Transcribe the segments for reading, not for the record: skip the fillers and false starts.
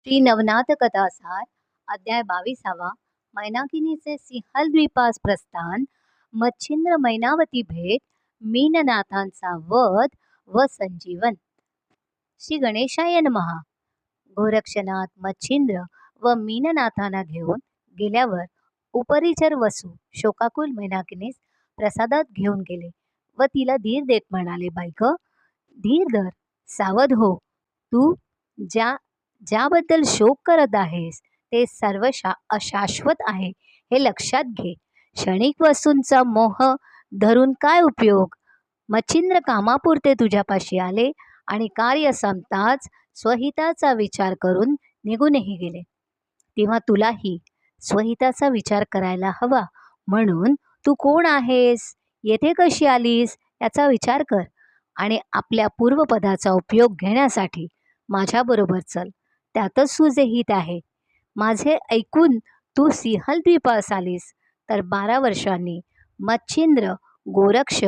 श्री नवनाथ कथासार अध्याय 22. मैनाकिनीचे सिंहलद्वीपास प्रस्थान, मच्छिंद्र मैनावती भेट, मीननाथांचा वध व संजीवन. श्री गणेशाय नमः. गोरक्षनाथ मच्छिंद्र व मीननाथांना घेऊन गेल्यावर उपरिचर वसू शोकाकुल मैनाकिनीस प्रसादात घेऊन गेले व तिला धीर देत म्हणाले, बायक, धीर धर, सावध हो. तू ज्याबद्दल शोक करत आहेस ते सर्व अशाश्वत आहे हे लक्षात घे. क्षणिक वस्तूंचा मोह धरून काय उपयोग. मच्छिंद्र कामापुरते तुझ्यापाशी आले आणि कार्य संपताच स्वहिताचा विचार करून निघूनही गेले. तेव्हा तुलाही स्वहिताचा विचार करायला हवा. म्हणून तू कोण आहेस, येथे कशी आलीस याचा विचार कर आणि आपल्या पूर्वपदाचा उपयोग घेण्यासाठी माझ्याबरोबर चल. त्यातच तुझे हित आहे. माझे ऐकून तू सिंहलद्वीपास आलीस तर 12 वर्षांनी मच्छिंद्र, गोरक्ष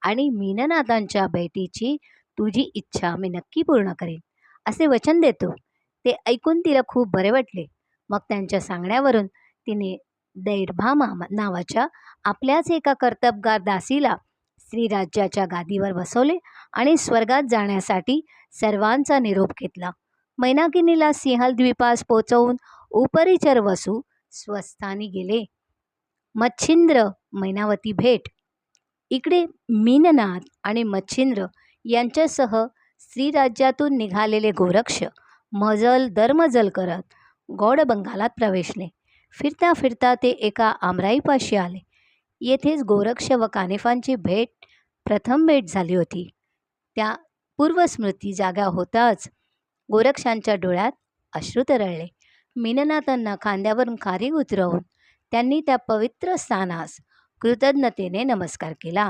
आणि मीननाथांच्या भेटीची तुझी इच्छा मी नक्की पूर्ण करेन असे वचन देतो. ते ऐकून तिला खूप बरे वाटले. मग त्यांच्या सांगण्यावरून तिने दैर्भामा नावाच्या आपल्याच एका कर्तबगार दासीला श्रीराज्याच्या गादीवर बसवले आणि स्वर्गात जाण्यासाठी सर्वांचा निरोप घेतला. मैनाकिनीला सिंहलद्वीपास पोचवून उपरिचर वसू स्वस्थानी गेले. मच्छिंद्र मैनावती भेट. इकडे मीननाथ आणि मच्छिंद्र यांच्यासह श्रीराज्यातून निघालेले गोरक्ष मजल दरमजल करत गौडबंगालात प्रवेशले. फिरता फिरता ते एका आमराईपाशी आले. येथेच गोरक्ष व कानिफांची प्रथम भेट झाली होती. त्या पूर्वस्मृती जागा होताच गोरक्षांच्या डोळ्यात अश्रू तरळले. मीननाथांना खांद्यावरून खारी उतरवून त्यांनी त्या पवित्र स्थानास कृतज्ञतेने नमस्कार केला.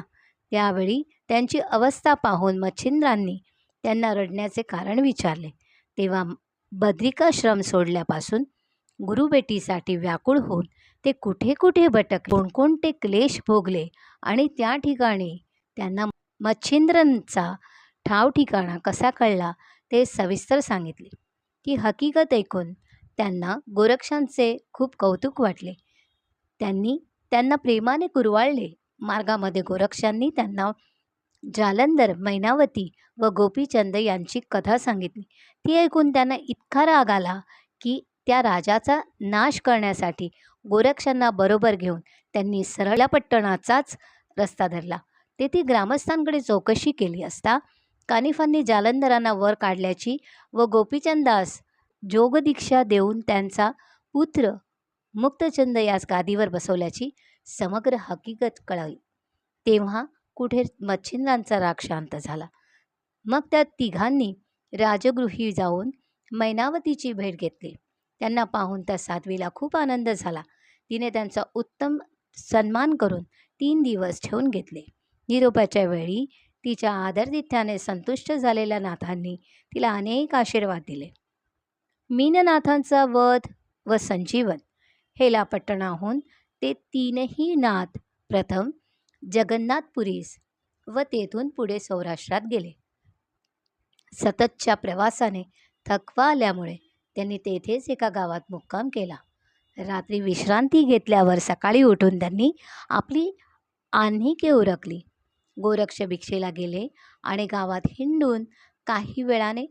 त्यावेळी त्यांची अवस्था पाहून मच्छिंद्रांनी त्यांना रडण्याचे कारण विचारले. तेव्हा बद्रिकाश्रम सोडल्यापासून गुरुभेटीसाठी व्याकुळ होऊन ते कुठे कुठे भटकले, कोणकोणते क्लेश भोगले आणि त्या ठिकाणी त्यांना मच्छिंद्रांचा ठाव ठिकाणा कसा कळला ते सविस्तर सांगितले. ती हकीकत ऐकून त्यांना गोरक्षांचे खूप कौतुक वाटले. त्यांना प्रेमाने कुरवाळले. मार्गामध्ये गोरक्षांनी त्यांना जालंधर, मैनावती व गोपीचंद यांची कथा सांगितली. ती ऐकून त्यांना इतका राग आला की त्या राजाचा नाश करण्यासाठी गोरक्षांना बरोबर घेऊन त्यांनी सरळ पट्टणाचाच रस्ता धरला. तेथे ग्रामस्थांकडे चौकशी केली असता कानिफांनी जालंधरांना वर काढल्याची व गोपीचंदास जोगदीक्षा देऊन त्यांचा पुत्र मुक्तचंद यास गादीवर बसवल्याची समग्र हकीकत कळली. तेव्हा कुठे मच्छिंद्रांचा राग शांत झाला. मग त्या तिघांनी राजगृही जाऊन मैनावतीची भेट घेतली. त्यांना पाहून त्या साध्वीला खूप आनंद झाला. तिने त्यांचा उत्तम सन्मान करून 3 दिवस ठेवून घेतले. निरोपाच्या वेळी तिच्या आदरातिथ्याने संतुष्ट झालेल्या नाथांनी तिला अनेक आशीर्वाद दिले. मीननाथांचा वध व संजीवन. हेलापट्टणाहून ते 3ही नाथ प्रथम जगन्नाथपुरीस व तेथून पुढे सौराष्ट्रात गेले. सततच्या प्रवासाने थकवा आल्यामुळे त्यांनी तेथेच एका गावात मुक्काम केला. रात्री विश्रांती घेतल्यावर सकाळी उठून त्यांनी आपली आन्हिके उरकली. गोरक्ष भिक्षेला गेले आणि गावात हिंडून काही वेळाने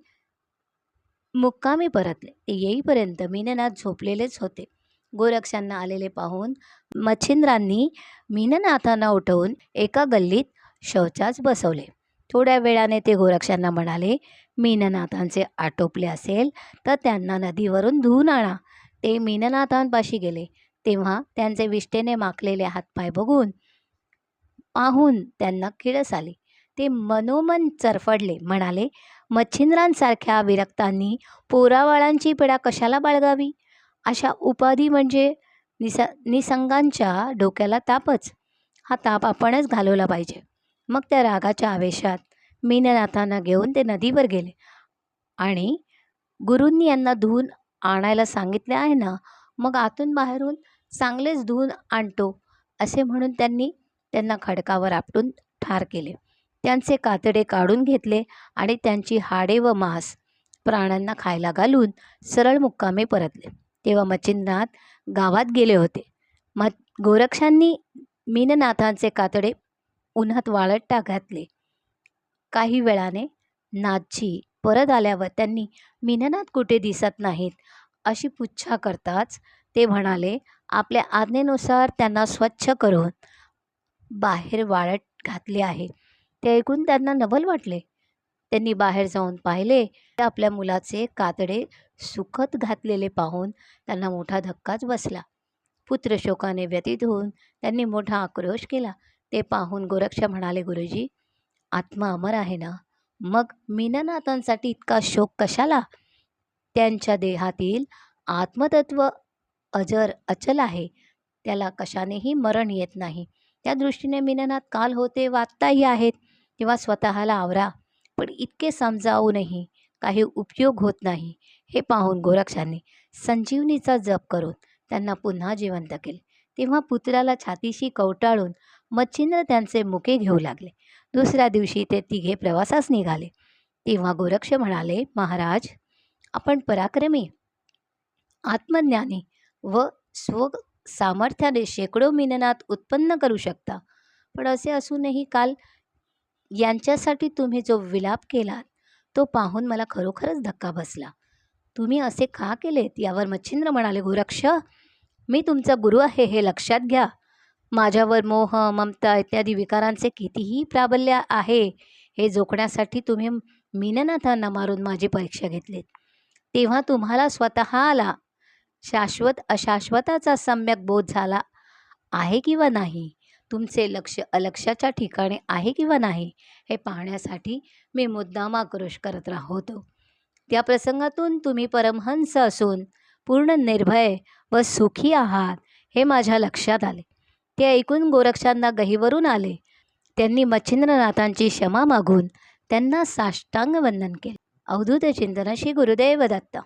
मुक्कामी परतले. ते येईपर्यंत मीननाथ झोपलेलेच होते. गोरक्षांना आलेले पाहून मच्छिंद्रांनी मीननाथांना उठवून एका गल्लीत शौचास बसवले. थोड्या वेळाने ते गोरक्षांना म्हणाले, मीननाथांचे आटोपले असेल तर त्यांना नदीवरून धुवून आणा. ते मीननाथांपाशी गेले तेव्हा त्यांचे विष्ठेने माखलेले हातपाय पाहून त्यांना किळस आली. ते मनोमन चरफडले. म्हणाले, मच्छिंद्रांसारख्या विरक्तांनी पोराबाळांची पीडा कशाला बाळगावी. अशा उपाधी म्हणजे निसंगांच्या डोक्याला तापच. हा ताप आपणच घालवला पाहिजे. मग त्या रागाच्या आवेशात मीननाथांना घेऊन ते नदीवर गेले आणि गुरूंनी यांना धुवून आणायला सांगितले आहे ना, मग आतून बाहेरून चांगलेच धुवून आणतो असे म्हणून त्यांनी त्यांना खडकावर आपटून ठार केले. त्यांचे कातडे काढून घेतले आणि त्यांची हाडे व मांस प्राण्यांना खायला घालून सरळ मुक्कामी परतले. तेव्हा मच्छिंद्रनाथ गावात गेले होते. गोरक्षांनी मीननाथांचे कातडे उन्हात वाळत घातले. काही वेळाने नाथजी परत आल्यावर त्यांनी मीननाथ कुठे दिसत नाहीत अशी पुच्छा करताच ते म्हणाले, आपल्या आज्ञेनुसार त्यांना स्वच्छ करून बाहेर वाळत घातले आहे. ते ऐकून त्यांना नवल वाटले. त्यांनी बाहेर जाऊन पाहिले तर आपल्या मुलाचे कातडे सुखत घातलेले पाहून त्यांना मोठा धक्काच बसला. पुत्रशोकाने व्यतीत होऊन त्यांनी मोठा आक्रोश केला. ते पाहून गोरक्ष म्हणाले, गुरुजी, आत्मा अमर आहे ना, मग मीननाथांसाठी इतका शोक कशाला? त्यांच्या देहातील आत्मतत्व अजर अचल आहे, त्याला कशानेही मरण येत नाही. त्या दृष्टीने मीननाथ काल होते व आत्ताही आहेत, तेव्हा स्वतःला आवरा. पण इतके समजावूनही काही उपयोग होत नाही. हे पाहून गोरक्षांनी संजीवनीचा जप करून त्यांना पुन्हा जिवंत केले. तेव्हा पुत्राला छातीशी कवटाळून मच्छिंद्र त्यांचे मुके घेऊ लागले. दुसऱ्या दिवशी ते तिघे प्रवासास निघाले. तेव्हा गोरक्ष म्हणाले, महाराज, आपण पराक्रमी, आत्मज्ञानी व स्व सामर्थ्याने शेकडो मीननाथ उत्पन्न करू शकता. पण असे असूनही काल यांच्यासाठी तुम्ही जो विलाप केलात तो पाहून मला खरोखरच धक्का बसला. तुम्ही असे का केलेत? यावर मच्छिंद्र म्हणाले, गोरक्ष, मी तुमचा गुरु आहे हे लक्षात घ्या. माझ्यावर मोह, ममता इत्यादी विकारांचे कितीही प्राबल्य आहे हे जोखण्यासाठी तुम्ही मीननाथांना मारून माझी परीक्षा घेतलीत. तेव्हा तुम्हाला स्वतःला शाश्वत अशाश्वताचा सम्यक बोध झाला आहे किंवा नाही, तुमचे लक्ष अलक्ष्याच्या ठिकाणी आहे किंवा नाही, हे पाहण्यासाठी मी मुद्दाम आक्रोश करत राहतो. त्या प्रसंगातून तुम्ही परमहंस असून पूर्ण निर्भय व सुखी आहात हे माझ्या लक्षात आले. ते ऐकून गोरक्षांना गहिवरून आले. त्यांनी मच्छिंद्रनाथांची क्षमा मागून त्यांना साष्टांग वंदन केले. अवधूत चिंतन श्री गुरुदेव दत्त.